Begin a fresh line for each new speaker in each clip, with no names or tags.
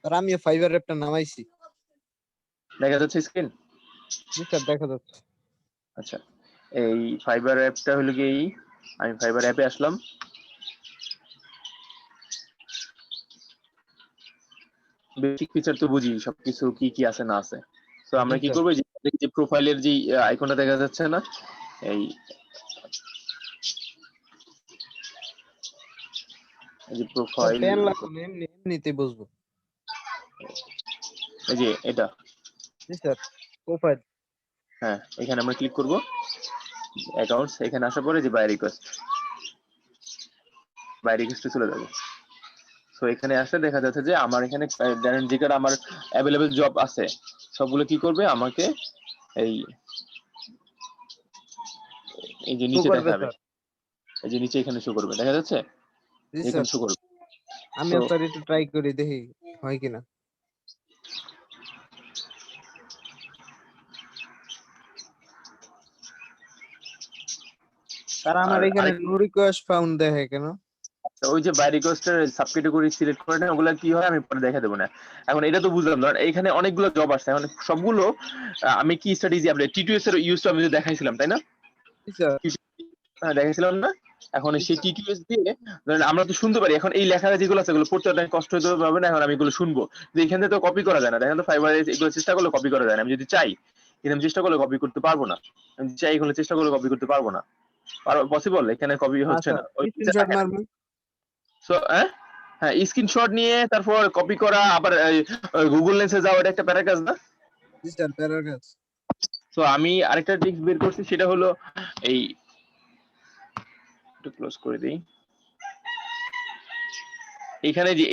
আর আমি ফাইবার অ্যাপটা নামাইছি।
দেখা যাচ্ছে স্ক্রিন?
জি স্যার, দেখা যাচ্ছে।
আচ্ছা, এই ফাইবার অ্যাপটা হলো কি, আমি ফাইবার অ্যাপে আসলাম। বেসিক ফিচার তো বুঝি সবকিছু কি কি আছে না আছে। তো আমরা
জি
কি
স্যার।
করবো, যে প্রোফাইলের যে আইকনটা দেখা যাচ্ছে না, এই যে প্রোফাইল,
পেন লাগবে না, এমনিতেই বুঝবো।
এই যে এটা,
জি স্যার, প্রোফাইল।
হ্যাঁ এখানে আমরা ক্লিক করব অ্যাকাউন্টস। এখানে আসার পরে যে বাই রিকোয়েস্টে চলে যাবে। সো এখানে আসলে দেখা যাচ্ছে যে আমার এখানে যে কার্ড আমার অ্যাভেলেবেল জব আছে সবগুলো কি করবে আমাকে এই এই যে নিচে
করবে
দেখাবে,
স্যার।
এই যে নিচে এখানে শো করবে, দেখা যাচ্ছে
জি স্যার,
এখানে শো করবে।
আমিও
সো
স্যার একটু ট্রাই করি, দেখি হয় কিনা। স্যার আমার
আর
এখানে নো রিকোয়েস্ট ফাউন্ড দেখে কেন?
ওই যে বাই রিকোয়েস্টের সাব ক্যাটাগরি সিলেক্ট করে না, ওগুলা কি হয় আমি পরে দেখা দেবো না। এখন এটা তো বুঝলাম, ধর এখানে অনেকগুলো জব আসছে, এখন সবগুলো আমি কি স্ট্র্যাটেজি আপনি টিটিএস এর ইউজটা আমি দেখাইছিলাম তাই না?
জি স্যার।
হ্যাঁ দেখাইছিলাম না। এখন
জি
সেই
স্যার।
টিটিএস দিয়ে ধরেন আমরা তো শুনতে পারি, এখন এই লেখাটা যেগুলো আছে এগুলো পড়তে অনেক কষ্ট হতে হবে না, এখন আমি এগুলো শুনবো, যে এখান থেকে তো কপি করা যায় না, দেখেন তো ফাইবারে এগুলো চেষ্টা করলে কপি করা যায় না, আমি যদি চাই কিন্তু আমি চেষ্টা করলে কপি করতে পারবো না, আমি চাই এগুলো চেষ্টা করলে কপি করতে পারবো না, পসিবল এখানে কপি
না
হচ্ছে
স্যার,
না ওই
স্ক্রিনশট মারবো।
সো হ্যাঁ স্ক্রিনশট নিয়ে তারপর কপি করা, আবার গুগল লেন্সে যাওয়া, এটা একটা প্যারা কাজ না?
জি স্যার, প্যারাগ্রাফ।
তো আমি আরেকটা ট্রিক্স বের করছি, সেটা হলো এই একটু ক্লোজ করে দিই, এখানে যে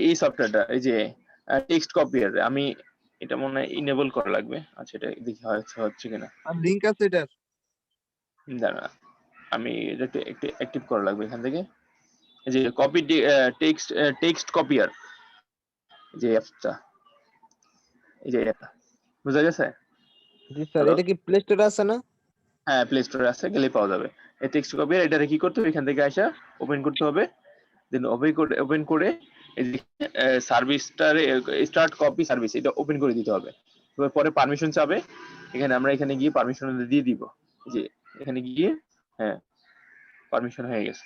এই সফটওয়্যারটা, এই যে টেক্সট কপিয়ার, আমি এটা মনে হয় ইনেবল করা লাগবে। আচ্ছা এটা দেখি হচ্ছে কিনা,
আর লিংক আছে এটার?
দাঁড়া আমি এটা একটু অ্যাক্টিভ করা লাগবে এখান থেকে। এই যে কপি টেক্সট কপিয়ার, যে অ্যাপটা, এই যে এটা বুঝা গেছে?
জি স্যার,
হ্যালো,
এটা কি প্লে স্টোরে আছে না?
হ্যাঁ প্লে স্টোরে আছে, গেলে পাওয়া যাবে। এই টেক্সট কপিয়ার এটারে কি করতে হবে, এখান থেকে আসা ওপেন করতে হবে, দেন ওপেন করে এই যে সার্ভিসটারে স্টার্ট কপি সার্ভিস, এটা ওপেন করে দিতে হবে। এবার পরে পারমিশন চাবে, এখানে গিয়ে পারমিশন দিয়ে দিব, এই যে এখানে গিয়ে, হ্যাঁ পারমিশন হয়ে গেছে,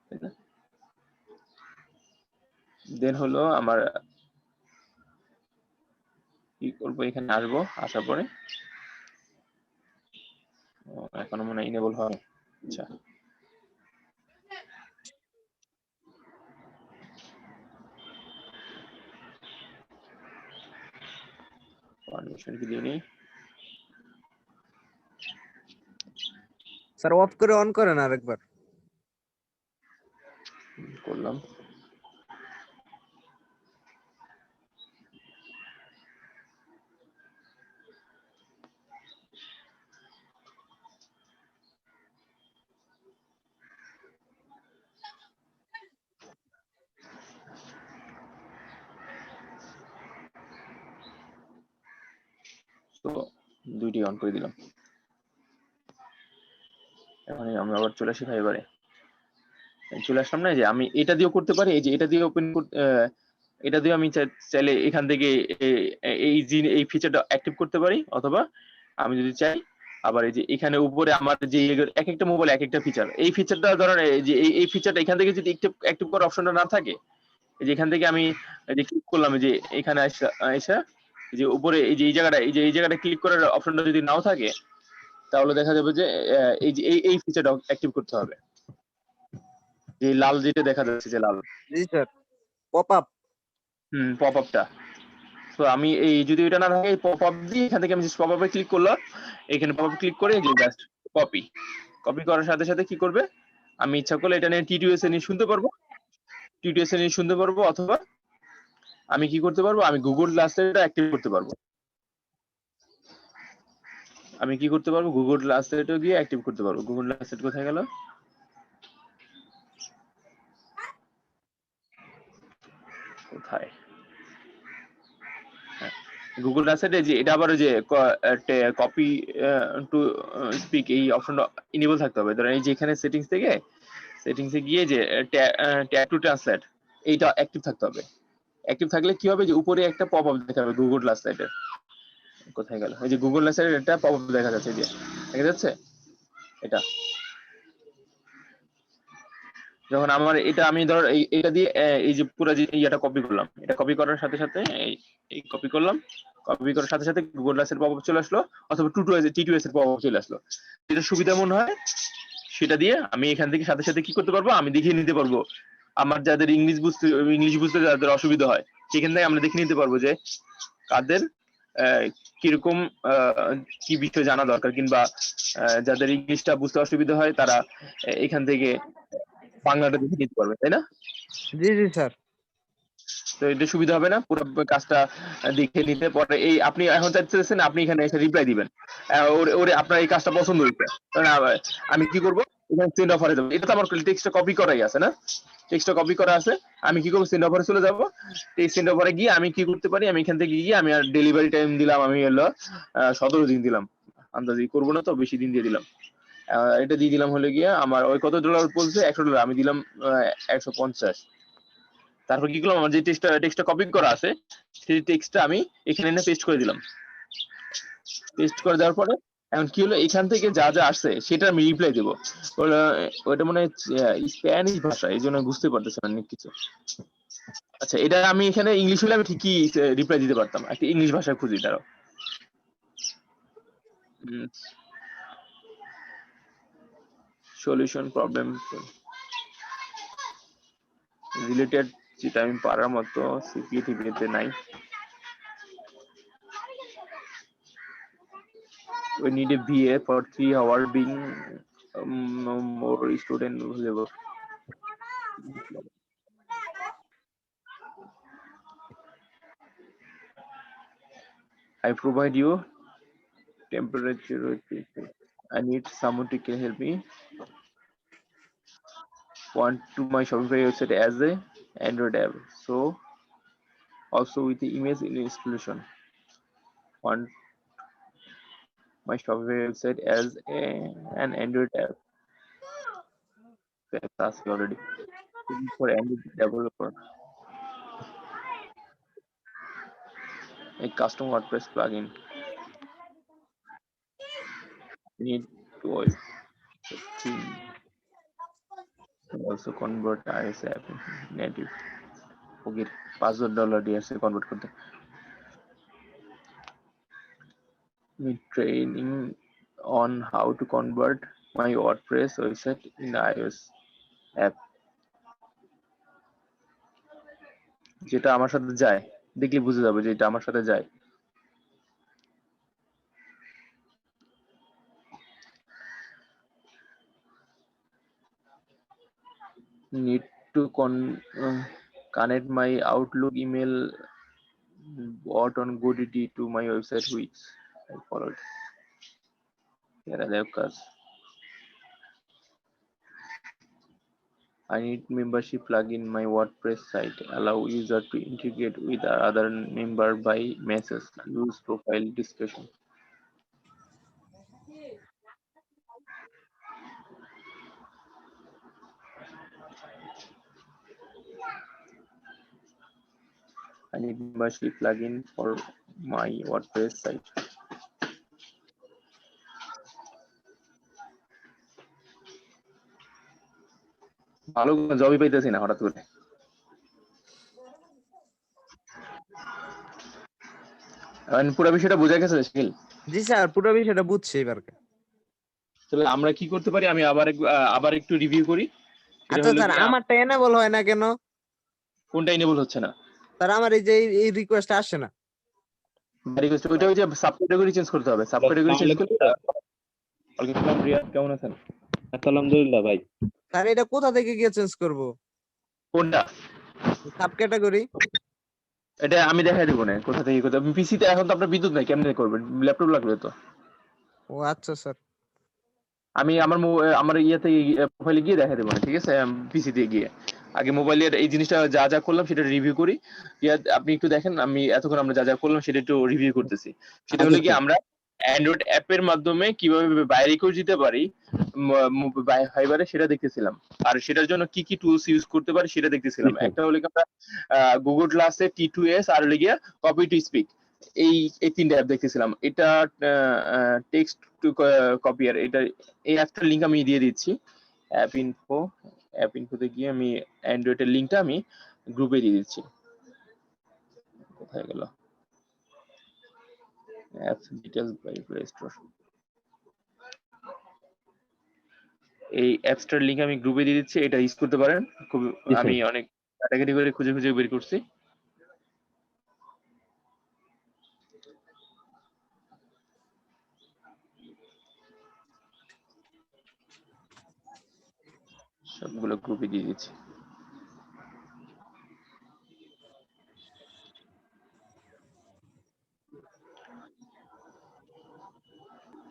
তাই না? দেন হলো আমার কি করবো, এখানে আসবো, আসার পরে এখনো মনে হয় ইনেবল হয়। আচ্ছা পারমিশন কি দিইনি,
স্যার অফ করে অন করেন আরেকবার।
করলাম। তো দুইটি অন করে দিলাম। এখন আমি আবার চলে আসি ফাইবারে, চলে আসলাম না, যে আমি এটা দিয়েও করতে পারি, এই যে এটা দিয়ে ওপেন করতে, এটা দিয়ে আমি চাইলে এখান থেকে এই ফিচারটা অ্যাক্টিভ করতে পারি, অথবা আমি যদি চাই আবার এই যে এখানে উপরে আমার যে এক একটা মোবাইল এক একটা ফিচার, এই ফিচারটা ধরেন এই যে এই ফিচারটা এখান থেকে যদি অ্যাক্টিভ করার অপশনটা না থাকে, এই যে এখান থেকে আমি এই যে ক্লিক করলাম, এই যে এখানে আইসা এই যে উপরে এই জায়গাটা ক্লিক করার অপশনটা যদি নাও থাকে, তাহলে দেখা যাবে যে এই যে এই ফিচারটা অ্যাক্টিভ করতে হবে, যে লাল যেটা দেখা যাচ্ছে, যে লাল
জি স্যার, পপ আপ।
পপ আপটা। তো আমি এই যদি এটা না থাকে, পপ আপ দিয়ে এখান থেকে আমি জাস্ট পপ আপে ক্লিক করলাম, এখানে পপ আপ ক্লিক করে যে জাস্ট কপি করার সাথে সাথে কি করবে, আমি ইচ্ছা করলে এটা নিয়ে টিটিএস এ নিয়ে শুনতে পারবো, অথবা আমি কি করতে পারবো, আমি গুগল ট্রান্সলেটটা অ্যাক্টিভ করতে পারবো, গুগল ট্রান্সলেটও গিয়ে অ্যাক্টিভ করতে পারবো। গুগল ট্রান্সলেট কোথায় গেল, কোথায়, গুগল ট্রান্সলেটে যে এটা আবার যে কপি টু স্পিক, এই অপশনটা ইনেবল থাকতে হবে। ধরেন এই যে এখানে সেটিংসে গিয়ে যে ট্যাগ টু ট্রান্সলেট, এইটা অ্যাক্টিভ থাকতে হবে। অ্যাক্টিভ থাকলে কি হবে যে উপরে একটা পপ আপ দেখাবে গুগল ক্লাস সাইটের। কোথায় গেল? ওই যে গুগল ক্লাস সাইটের একটা পপ আপ দেখা যাচ্ছে, যে দেখা যাচ্ছে এটা। যখন আমার এটা আমি ধর এটা দিয়ে এই যে পুরো যে ইয়াটা কপি করলাম, এটা কপি করার সাথে সাথে এই কপি করলাম, কপি করার সাথে সাথে গুগল ক্লাসের পপ আপ চলে আসলো, অথবা টি2এস এর পপ আপ চলে আসলো। যেটা সুবিধা মনে হয় সেটা দিয়ে আমি এখান থেকে সাথে সাথে কি করতে পারবো, আমি দেখিয়ে নিতে পারবো। আমার যাদের ইংলিশ বুঝতে যাদের অসুবিধা হয়, সেখান থেকে আমরা দেখে নিতে পারবো যে কাদের কিরকম কি বিষয় জানা দরকার, কিংবা যাদের ইংলিশটা বুঝতে অসুবিধা হয় তারা এখান থেকে বাংলাটা দেখে নিতে পারবে, তাই না?
জি জি স্যার।
তো এটা সুবিধা হবে না পুরো কাজটা দেখে নিতে? পরে এই আপনি এখন চাইতেছেন আপনি এখানে এসে রিপ্লাই দিবেন, ওরে আপনার এই কাজটা পছন্দ হয়েছে, আমি কি করব, এখানে সেন্ড অফারে যাবো। এটা তো আমার টেক্সটটা কপি করাই আছে না, টেক্সটটা কপি করা আছে। আমি কি করবো, সেন্ড অফারে চলে যাবো। সেন্ড অফারে গিয়ে আমি কি করতে পারি, আমি এখান থেকে গিয়ে আমি আর ডেলিভারি টাইম দিলাম, আমি হলো 17 দিন দিলাম, আন্দাজি করবো না তো, বেশি দিন দিয়ে দিলাম। এটা দিয়ে দিলাম হলে গিয়ে আমার ওই কত ডলার বলছে, $100, আমি দিলাম 150। তারপর কি করলাম, আমার যে টেক্সটটা কপি করা আছে সেই টেক্সটটা আমি এখানে এনে পেস্ট করে দিলাম। পেস্ট করে দেওয়ার পরে এখন কি হলো, এখান থেকে যা যা আসছে সেটা আমি রিপ্লাই দেবো। ওইটা মনে হয় স্প্যানিশ ভাষা, এই জন্য বুঝতে পারতেছে না অনেক কিছু। আচ্ছা, এটা আমি এখানে ইংলিশ হলে আমি ঠিকই রিপ্লাই দিতে পারতাম, একটা ইংলিশ ভাষায় খুঁজি তারও। সলিউশন প্রবলেম রিলেটেড, যেটা আমি পারার মতো সিপিটিভিতে নাই। We need a VA for 3 hours being more student available. I provide you temperature. I need someone to can help me. Want to my Shopify website as a Android app. So also with the image installation. Want my Shopify website as an Android app. That's asked already. For Android developer. A custom WordPress plugin. Need to theme. Also convert IS app native. Okay, $5 দিয়ে আছে convert করতে। Training on how to convert my WordPress website in iOS app. যেটা আমার সাথে যায়, দেখলে বুঝে যাবে যে এটা আমার সাথে যায়। Need to connect my Outlook email bot on GoDaddy to my website, which I followed. Here are the I need membership plugin my WordPress site. Allow user to integrate with other member by message. Use profile discussion. I need membership plugin for my WordPress site. ভালো জবই পাইতেছি না হঠাৎ করে। পুরো বিষয়টা বোঝা গেছে শাকিল?
জি sir, পুরো বিষয়টা বুঝছি এবার।
তাহলে আমরা কি করতে পারি, আমি আবার একটু রিভিউ করি।
আচ্ছা স্যার, আমারটা এনেবল হয় না কেন?
কোনটা এনেবল হচ্ছে না?
স্যার আমার এই যে এই রিকোয়েস্ট আসছে না।
রিকোয়েস্ট ওইটা ওই যে সাব ক্যাটাগরি চেঞ্জ করতে হবে, সাব ক্যাটাগরি চেঞ্জ করতে। ওয়ালাইকুম আসসালাম রিয়াদ, কেমন আছেন?
আলহামদুলিল্লাহ ভাই।
স্যার এটা কোথা থেকে গিয়ে চেঞ্জ করব?
কোনটা
সাব ক্যাটাগরি?
এটা আমি দেখাই দেব না কোথা থেকে কোথা। পিসি তে এখন তো আপনার বিদ্যুৎ নাই, কেমনে করবেন? ল্যাপটপ লাগবে তো।
ও আচ্ছা স্যার,
আমি আমার ইয়াতে প্রোফাইলে গিয়ে দেখাই দেব না, ঠিক আছে? পিসি তে গিয়ে আগে মোবাইলের এই জিনিসটা যা যা করলাম সেটা রিভিউ করি। ইয়াদ আপনি একটু দেখেন, আমি এতক্ষণ আমরা যা যা করলাম সেটা একটু রিভিউ করতেছি। সেটা হলো কি, আমরা অ্যান্ড্রয়েড অ্যাপের মাধ্যমে কিভাবে বাইরে কেউ যেতে পারি, ফাইবারে সেটা দেখতেছিলাম। আর সেটার জন্য কি কি টুলস ইউজ করতে পারি সেটা দেখতেছিলাম।
জি স্যার।
একটা হলো কি আমরা গুগল ক্লাসে T2S আর হলো গিয়া কপি টু স্পিক, এই এই তিনটা অ্যাপ দেখতেছিলাম। এটা টেক্সট টু কপিয়ার, এটা এই অ্যাপটার লিংক আমি দিয়ে দিচ্ছি। অ্যাপ ইনফোতে গিয়ে আমি অ্যান্ড্রয়েডের লিংকটা আমি গ্রুপে দিয়ে দিচ্ছি। কোথায় গেল? Apps details by play store. এই অ্যাপসটার লিংক আমি গ্রুপে দিয়ে দিচ্ছি, এটা ইউজ করতে পারেন। খুব
জি স্যার।
আমি অনেক ক্যাটাগরি করে খুঁজে খুঁজে বের করছি। সবগুলো গ্রুপে দিয়ে দিচ্ছি।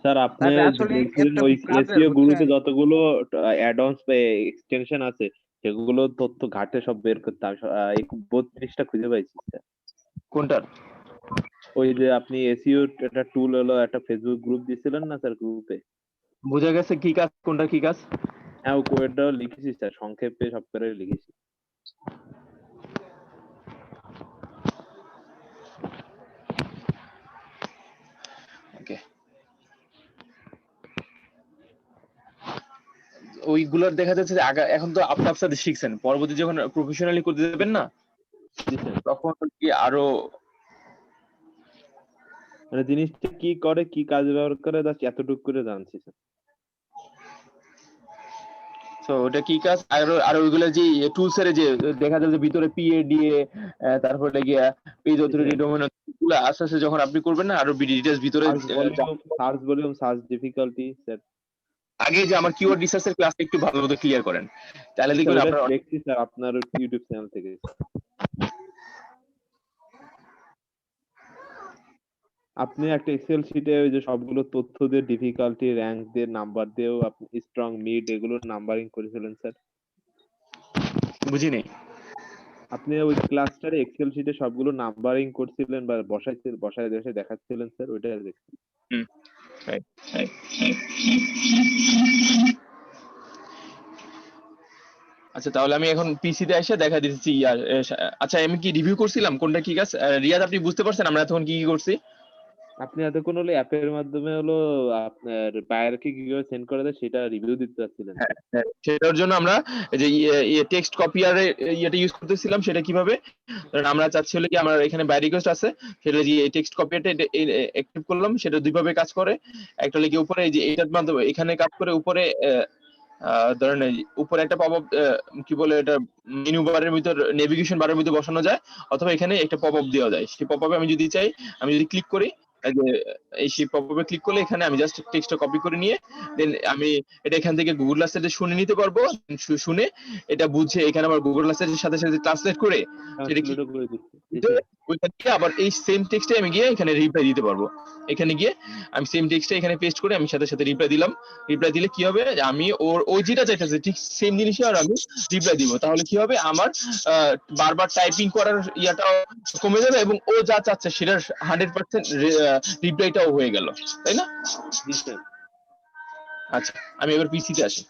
স্যার আপনি
স্যার
যে
আসলে এই
বলছিলেন
অ্যাপটা
ওই
খুব কাজের
এসইও গ্রুপে
বুঝছেন।
যতগুলো অ্যাডঅনস বা এক্সটেনশন আছে সেগুলো তথ্য ঘাটে সব বের করতে আমি এই 32টা খুঁজে পাইছি স্যার।
কোনটার?
ওই যে আপনি এসইও একটা টুল হলো একটা ফেসবুক গ্রুপ দিছিলেন না স্যার গ্রুপে?
বোঝা গেছে কি কাজ, কোনটা কি কাজ?
হ্যাঁ, ওই কোডটাও লিখেছি স্যার, সংক্ষেপে সব করে লিখেছি।
ওকে, ওইগুলোর দেখা যাচ্ছে যে এখন তো আপনা আপনাদের শিখছেন, পরবর্তী যখন প্রফেশনালি করতে যাবেন না
জি স্যার।
তখন কি আরো
মানে জিনিসটা কি করে, কি কাজে ব্যবহার করে জাস্ট এতটুকু করে জানছি স্যার।
তো ওটা কি কাজ, আর আর ওইগুলো যে টুলস এর যে দেখা যায় যে ভিতরে PADA, তারপরে গিয়া পেজ
জি
অথরিটি
স্যার।
ডোমেন গুলো আস্তে আস্তে যখন আপনি করবেন না আরো ডিটেইলস ভিতরে
search volume, search difficulty sir.
আগে যে আমার কিওয়ার্ড রিসার্চের ক্লাসটা একটু ভালো মতো ক্লিয়ার করেন, তাহলে
জি স্যার,
দেখবেন
ওটা
আপনার
দেখছি স্যার আপনার ইউটিউব চ্যানেল থেকে। আপনি একটা এক্সেল শিটে ওই যে সবগুলো তথ্য দিয়ে ডিফিকাল্টি র্যাঙ্ক দিয়ে নাম্বার দিয়েও আপনি স্ট্রং মিড এগুলো নাম্বারিং করেছিলেন স্যার।
বুঝিনি।
আপনি ওই ক্লাসটারে এক্সেল শিটে সবগুলো নাম্বারিং করছিলেন বা বসায় বসায় দেখাচ্ছিলেন স্যার, ওইটা দেখছি।
হুম, right, right. আচ্ছা তাহলে আমি এখন পিসিতে এসে দেখা দিচ্ছি ইয়ার আচ্ছা আমি কি রিভিউ করছিলাম কোনটা কি কাজ? রিয়াজ আপনি বুঝতে পারছেন আমরা তখন কি কি করছি?
আপনি এতক্ষণ হলো অ্যাপের মাধ্যমে হলো আপনার বায়ারকে কিভাবে সেন্ড করা যায় সেটা রিভিউ দিতে চাচ্ছিলেন
হ্যাঁ
স্যার।
হ্যাঁ, সেটার জন্য আমরা এই যে টেক্সট কপিয়ারে ইয়েটা ইউজ করতেছিলাম। সেটা কিভাবে, কারণ আমরা চাচ্ছি হলো কি আমার এখানে বাই রিকোয়েস্ট আছে, সেটা যে টেক্সট কপিয়ারটা অ্যাক্টিভ করলাম, সেটা দুইভাবে কাজ করে। একটা হলো কি উপরে এই যে এটার মাধ্যমে এখানে কাজ করে, উপরে ধরেন এই উপরে একটা পপ আপ, কি বলে এটা, মেনু বারের ভিতর নেভিগেশন বারের ভিতর বসানো যায়, অথবা এখানে একটা পপ আপ দেওয়া যায়। সেই পপ আপে আমি যদি চাই, আমি যদি ক্লিক করি, এই যে এই সেই পপ আপে ক্লিক করলে এখানে আমি জাস্ট টেক্সটটা কপি করে নিয়ে দেন আমি এটা এখান থেকে গুগল ট্রান্সলেটে শুনে নিতে পারবো। শুনে এটা বুঝে এখানে আবার গুগল ট্রান্সলেটের সাথে সাথে ট্রান্সলেট করে সেটা কি
ট্রান্সলেটও করে দিচ্ছি। জি
দিতে,
স্যার।
ওইখান থেকে আবার এই সেম টেক্সটে আমি গিয়ে এখানে রিপ্লাই দিতে পারবো। এখানে গিয়ে আমি সেম টেক্সটে এখানে পেস্ট করে আমি সাথে সাথে রিপ্লাই দিলাম। রিপ্লাই দিলে কি হবে, আমি ওই যেটা চাইতেছে ঠিক সেম জিনিসই আর আমি রিপ্লাই দিব। তাহলে কি হবে, আমার আহ, বারবার টাইপিং করার ইয়াটাও কমে যাবে এবং ও যা চাচ্ছে সেটার 100% রিপ্লাইটাও হয়ে গেল, তাই না?
জি স্যার।
আচ্ছা আমি এবার পিসিতে আসি।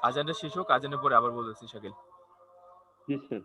আজানটা শেষ হোক, আজানের পরে আবার বলতেছি শাকিল।
জি স্যার।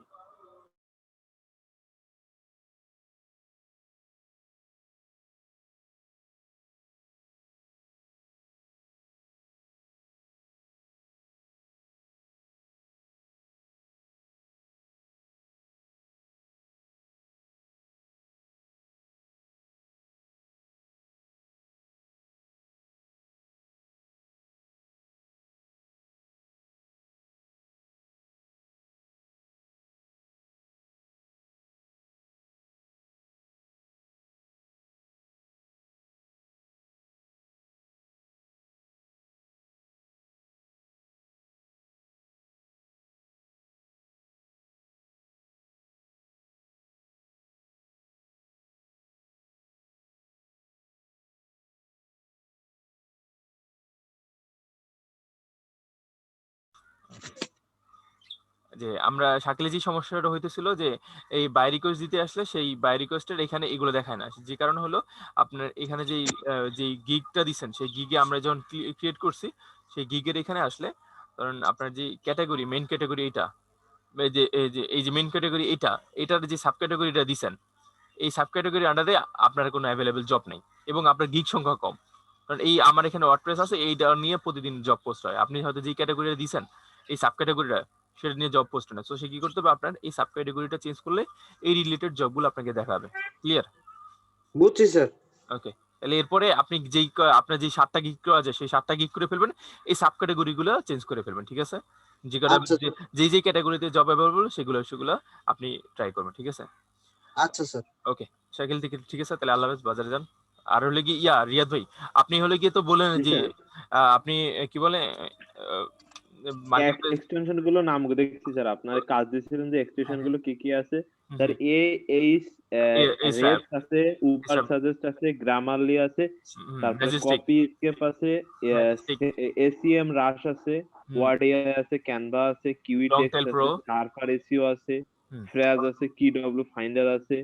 যে আমরা শাকিলে যে সমস্যাটা হইতেছিল যে এই বাই রিকোয়েস্ট দিতে আসলে সেই বাই রিকোয়েস্টের এখানে এগুলো দেখায় না, যে কারণ হলো আপনার এখানে যেই গিগটা দিচ্ছেন সেই গিগে আমরা যখন ক্রিয়েট করছি সেই গিগের এখানে আসলে কারণ আপনার যে ক্যাটাগরি মেইন ক্যাটাগরি এটা এই যে মেইন ক্যাটাগরি এটার যে সাব ক্যাটাগরিটা দিচ্ছেন এই সাব ক্যাটাগরির আন্ডারে আপনার কোনো অ্যাভেলেবল জব নেই এবং আপনার গিগ সংখ্যা কম। কারণ এই আমার এখানে ওয়ার্ডপ্রেস আছে, এইটা নিয়ে প্রতিদিন জব পোস্ট হয়। আপনি হয়তো যে ক্যাটাগরিটা দিচ্ছেন এই সাব ক্যাটাগরিটা সেটা নিয়ে জব পোস্ট না, তো সে কি করতে হবে আপনার এই সাব ক্যাটাগরিটা চেঞ্জ করলে এই রিলেটেড জবগুলো আপনাকে দেখাবে। ক্লিয়ার?
বুঝছি স্যার।
ওকে, তাহলে এরপরে আপনি আপনার যে 7টা গিগ আছে সেই 7টা গিগ করে ফেলবেন, এই সাব ক্যাটাগরি গুলো চেঞ্জ করে ফেলবেন। ঠিক আছে? যে
আচ্ছা
যে ক্যাটাগরিতে জব অ্যাভেলেবল সেগুলো আপনি ট্রাই করবেন। ঠিক আছে?
আচ্ছা স্যার।
ওকে শাকিল থেকে ঠিক আছে, তাহলে আল্লাহ হাফেজ, বাজারে যান। আর হলে কি রিয়াদ ভাই আপনি হলে গিয়ে তো বলেন
জি
যে
স্যার।
আপনি কি বলে মার্কেট
এক্সটেনশন গুলো নাম দেখছি স্যার, আপনার কাজ দিয়েছিলেন যে এক্সটেনশন গুলো কি কি আছে স্যার। এইচ রেপস আছে, উপার সাজেস্ট আছে, গ্রামারলি আছে, তারপরে কপি স্কেপ আছে, এসিএম রাশ আছে, ওয়ার্ড এআই আছে, ক্যানভা আছে, কিউই টেক্সট আছে, সার্ফার এসইও আছে, ফ্রেজ আছে, কিডব্লিউ ফাইন্ডার আছে,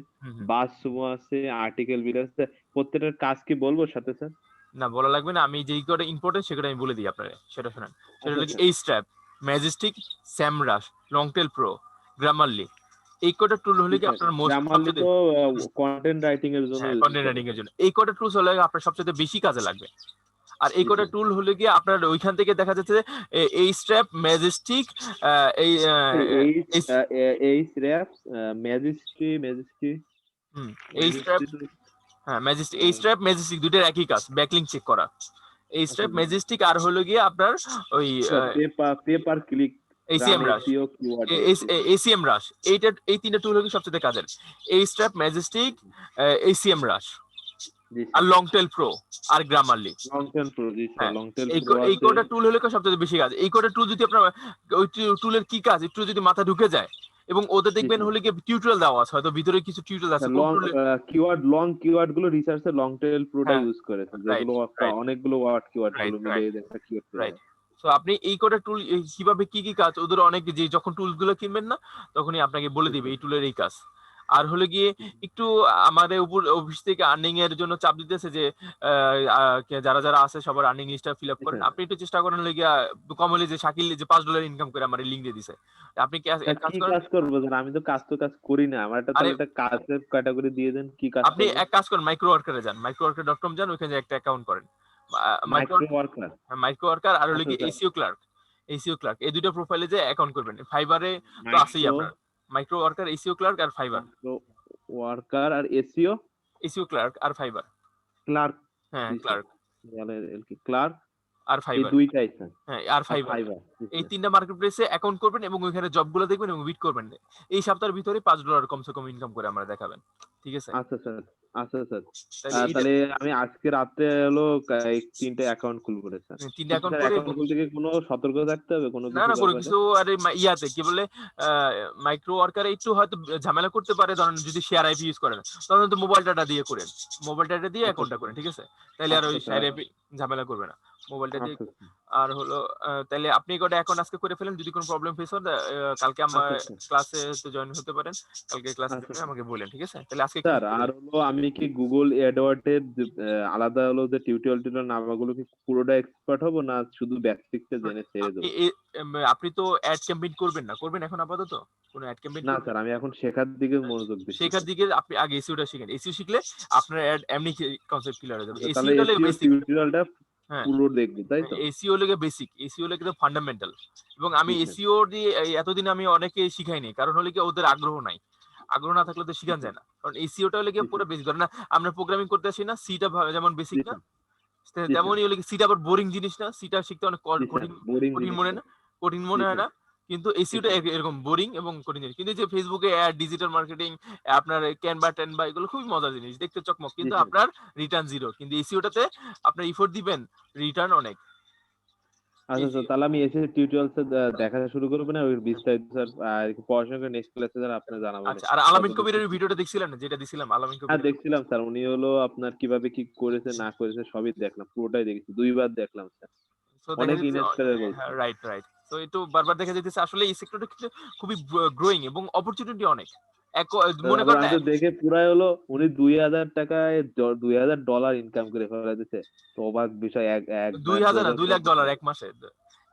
বাস সুমো আছে, আর্টিকেল বিল আছে। প্রত্যেকটার কাজ কি বলবো সাথে স্যার?
না বলা লাগবে না, আমি যেই কটা ইম্পর্টেন্ট সেটা আমি বলে দিই আপনারে, সেটা শুনেন। সেটা হলো এই strap, Majestic, SEMrush, Long Tail Pro, Grammarly, এই কটা টুল হলে কি আপনার
গ্রামারলি তো কন্টেন্ট রাইটিং এর জন্য,
কন্টেন্ট রাইটিং এর জন্য এই কটা টুলস হলে আপনার সবচেয়ে বেশি কাজে লাগবে। আর এই কটা টুল হলে কি আপনার ওইখান থেকে দেখা যাচ্ছে যে এই স্ট্র্যাপ, ম্যাজেস্টিক, এই
স্ট্র্যাপ, ম্যাজেস্টিক
এই স্ট্র্যাপ, হ্যাঁ ম্যাজেস্টিক, এই স্ট্র্যাপ ম্যাজেস্টিক দুটোর একই কাজ, ব্যাকলিংক চেক করা। এই স্ট্র্যাপ ম্যাজেস্টিক আর হলো গিয়ে আপনার ওই
পেপার ক্লিক,
এসিএম রাশ, এসিএম রাশ, এই তিনটা টুল হলো সবচেয়ে কাজের। এই স্ট্র্যাপ, ম্যাজেস্টিক, এসিএম রাশ আর লংটেল প্রো আর গ্রামারলি।
লংটেল প্রো, জি স্যার, লংটেল
এই
প্রো
এই কোটা টুল হলে সবচেয়ে বেশি কাজ। এই কোটা টুল যদি আপনার ওই টুলের কি কাজ একটু যদি মাথা ঢুকে যায়, এবং ওদের দেখবেন হলে কি টিউটোরিয়াল দেওয়া আছে, হয়তো ভিতরে কিছু টিউটোরিয়াল আছে,
লং কিওয়ার্ড গুলো রিসার্চে লংটেল প্রোটা ইউজ করে, যেগুলো অনেকগুলো ওয়ার্ড কিওয়ার্ড গুলো মিলে একটা কিওয়ার্ড।
রাইট। তো আপনি এই কোটা টুল কিভাবে কি কাজ, ওদের অনেক যে যখন টুল গুলো কিনবেন না তখনই আপনাকে বলে দিবে এই টুলের এই কাজ। আর হলে গিয়ে একটু আমাদের উপর অফিস থেকে আর্নিং এর জন্য চাপ দিতেছে যে যারা যারা আছে সবার আর্নিং লিস্টটা ফিল আপ করেন। আপনি একটু চেষ্টা করেন লেগে কম হলে যে শাকিল যে $5 ইনকাম করে আমার লিংক দিয়ে দিছে, আপনি কি
কাজ করবো? আমি তো কাজ করি না, আমার একটা কাজের ক্যাটাগরি দিয়ে দেন। কি কাজ?
আপনি এক কাজ করেন, মাইক্রো ওয়ার্কারে যান, microworker.com যান, ওখানে একটা অ্যাকাউন্ট করেন। মাইক্রো ওয়ার্কার আর হলো কি এসইও ক্লার্ক, এই দুটো প্রোফাইলে যে অ্যাকাউন্ট করবেন। ফাইবারে তো আছেই আপনার মাইক্রো ওয়ার্কার, এসইও ক্লার্ক আর ফাইবার।
ওয়ার্কার আর এসইও
ক্লার্ক আর ফাইবার। হ্যাঁ
ক্লার্ক
আর ফাইবার,
দুইটাই স্যার। হ্যাঁ,
আর ফাইবার, এই তিনটা মার্কেট প্লেসে অ্যাকাউন্ট করবেন এবং ওইখানে জবগুলো দেখবেন এবং বিট করবেন। এই সপ্তাহের ভিতরে $5 কমসে কম ইনকাম করে আমরা দেখাবেন। ঠিক আছে?
আচ্ছা স্যার। তাহলে আমি আজকে রাতে হলো 3টা অ্যাকাউন্ট খুলবো স্যার।
3টা অ্যাকাউন্ট করে
খুলতে গিয়ে কোনো সতর্ক থাকতে হবে?
না কোনো কিছু। আরে ইয়াতে কি বলে মাইক্রো ওয়ার্কারে একটু হয়তো ঝামেলা করতে পারে, ধরেন যদি শেয়ার আইপি ইউজ করেন তখন তো মোবাইল ডাটা দিয়ে করেন, মোবাইল ডাটা দিয়ে অ্যাকাউন্টটা করেন। ঠিক আছে? তাহলে আর ওই শেয়ার আইপি ঝামেলা করবে না, মোবাইলটা দিয়ে। আর হলো তাহলে আপনি একটা অ্যাকাউন্ট আজকে করে ফেলেন, যদি কোনো প্রবলেম ফেস হয় কালকে আমার ক্লাসে তো জয়েন হতে পারেন, কালকে ক্লাসে আমাকে বলেন। ঠিক আছে? তাহলে আজকে
স্যার আর হলো আমি কি গুগল অ্যাডওয়ার্ডের আলাদা হলো যে টিউটোরিয়াল নামগুলো কি পুরোটা এক্সপার্ট হবো না শুধু বেসিকটা জেনে ছেড়ে দেব?
আপনি তো অ্যাড ক্যাম্পেইন করবেন না, করবেন এখন আপাতত কোনো অ্যাড ক্যাম্পেইন?
না স্যার, আমি এখন শেখার দিকে মনোযোগ দিচ্ছি।
শেখার দিকে আপনি আগে এসইওটা শিখেন। এসইও শিখলে আপনার অ্যাড এমনি কনসেপ্ট ক্লিয়ার হয়ে যাবে।
এসইও হলো বেসিক, টিউটোরিয়ালটা পুরো দেখবি, তাই তো?
এসইও লাগে বেসিক, এসইও লাগে ফান্ডামেন্টাল। এবং আমি এসইও দিয়ে এতদিন আমি অনেকে শিখাইনি, কারণ হলো কি ওদের আগ্রহ নাই। আগ্রহ না থাকলে তো শিখান যায় না, কারণ এসইওটা হলো কি পুরো বেসিক। ধরেন না আমরা প্রোগ্রামিং করতে আসি না, সিটা যেমন বেসিক না, তেমনই হলো কি সিটা আবার বোরিং জিনিস না, সিটা শিখতে অনেক কঠিন মনে হয় না, কিন্তু এসইওটা এরকম বোরিং এবং কঠিন জিনিস। কিন্তু যে ফেসবুকে অ্যাড, ডিজিটাল মার্কেটিং, আপনার ক্যানভা টেনভা এগুলো খুবই মজার জিনিস, দেখতে চকমক, কিন্তু আপনার রিটার্ন জিরো। কিন্তু এসইওটাতে আপনার এফোর্ট দিবেন, রিটার্ন অনেক।
আচ্ছা স্যার, তাহলে আমি এসে টিউটোরিয়াল দেখা শুরু করব না, ওই বিস্তারিত স্যার আর পড়াশোনা করে নেক্সট ক্লাসে স্যার আপনি জানাবেন।
আচ্ছা, আর আলামিন কবিরের ভিডিওটা দেখছিলেন যেটা দিছিলাম? আলামিন কবির,
হ্যাঁ দেখছিলাম স্যার, উনি হলো আপনার কিভাবে কি করেছে না করেছে সবই দেখলাম, পুরোটাই দেখেছি, 2বার দেখলাম স্যার। অনেক ইনস্পায়ার বলছে।
রাইট।
তো একটু বারবার দেখা যাইতেছে আসলে এই সেক্টরটা কিন্তু খুবই গ্রোয়িং এবং অপরচুনিটি অনেক। মনে
তারপর
করেন
আমি তো দেখে পুরাই হলো উনি $2000 ইনকাম করে ফেলাইতেছে। তো অবাক বিষয় এক এক
2000 না, 2 লাখ
$2,000
ডলার এক মাসে।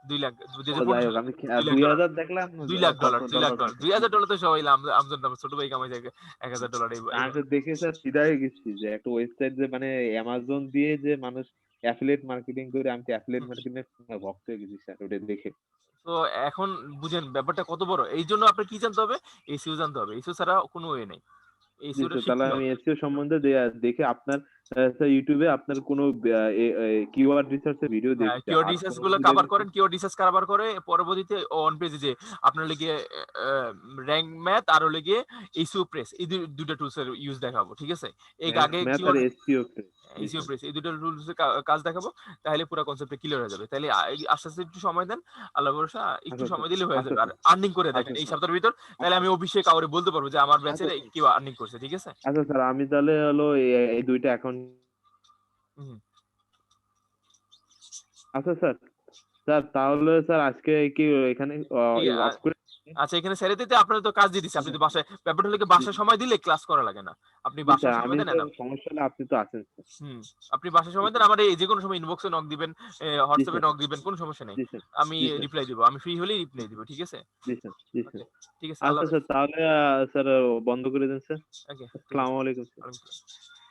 2 লাখ
ও
2015
যাই হোক
সালে
আমি
2 লাখ ডলার।
2000 দেখলাম
2 লাখ
কত
dollar, 2 lakh
dollar
dollar. 2000 dollar তো সবাই আমজন ছোট ভাই কামাই যায় $1000
আমি তো দেখে স্যার সিধা হয়ে গেছি যে একটা ওয়েবসাইট যে মানে অ্যামাজন দিয়ে যে মানুষ অ্যাফিলিয়েট মার্কেটিং করে, আমি তো অ্যাফিলিয়েট মার্কেটিং এর ভক্ত হয়ে গেছি স্যার ওটা দেখে।
তো এখন বুঝেন ব্যাপারটা কত বড়। এই জন্য আপনার কি জানতে হবে? এসইও জানতে হবে। এসইও ছাড়া কোনো ওয়ে নেই।
জি
এসইওটা
স্যার, তাহলে
শিখতে
আমি
হবে।
এসইও সম্বন্ধে দেখে আপনার স্যার ইউটিউবে আপনার কোনো কিওয়ার্ড রিসার্চের ভিডিও
হ্যাঁ,
দেখছি।
কিওয়ার্ড
আর
রিসার্চ
কোনো
গুলো
কিছু
কভার
দেখেছেন?
করেন, কিওয়ার্ড রিসার্চ কভার করে পরবর্তীতে অন পেজে যে আপনার লেগে র‍্যাঙ্ক ম্যাথ আর হলো গিয়ে এসইও প্রেস এই দুইটা টুলস এর ইউজ দেখাবো, ঠিক আছে? এই
র্যাঙ্ক
আগে
ম্যাথ আর
কিওয়ার্ড
এসইও। জি
এসইও
স্যার।
প্রেস এই দুটো টুলস এর কাজ দেখাবো, তাহলে পুরো কনসেপ্টটা ক্লিয়ার হয়ে যাবে। তাহলে আস্তে আস্তে একটু সময় দেন, আল্লাহ ভরসা একটু
আচ্ছা স্যার,
সময় দিলে হয়ে
আচ্ছা
যাবে। আর
স্যার,
আর্নিং করে
আচ্ছা
দেখেন এই
স্যার,
সপ্তাহের ভিতর, তাহলে
আচ্ছা
আমি অফিসে কাউরে বলতে পারবো যে আমার ব্যাচের
আচ্ছা স্যার,
কেউ আর্নিং করছে, ঠিক আছে?
আচ্ছা স্যার, আমি তাহলে হলো এই দুইটা অ্যাকাউন্ট।
হুম।
আচ্ছা স্যার, স্যার তাহলে স্যার আজকে কি এখানে
ঠিক
অফ করে?
আচ্ছা, এখানে ছেড়ে দিতে আপনার তো কাজ দিয়ে দিচ্ছি। আপনি তো বাসায়, ব্যাপারটা হলো কি
জি
বাসায় সময় দিলে ক্লাস করা লাগে না। আপনি
জি স্যার,
বাসায়
আমি
সময় দেন
তো
না।
সমস্যা হলে আপনি তো আছেন স্যার।
হুম, আপনি বাসায় সময় দেন, আমার এই যেকোনো সময় ইনবক্সে নক দিবেন,
জি
হোয়াটসঅ্যাপে
স্যার,
নক দিবেন, কোনো সমস্যা নেই।
জি স্যার,
আমি
জি স্যার,
রিপ্লাই দিব। আমি ফ্রি হলেই রিপ্লাই দিব, ঠিক আছে?
জি স্যার, জি স্যার।
ওকে, ঠিক আছে। আল্লাহ
আচ্ছা
হাফেজ।
স্যার, তাহলে স্যার বন্ধ করে দেন স্যার।
ওকে, ঠিক আছে।
আসসালামু আলাইকুম স্যার।
ওয়ালাইকুম আসসালাম।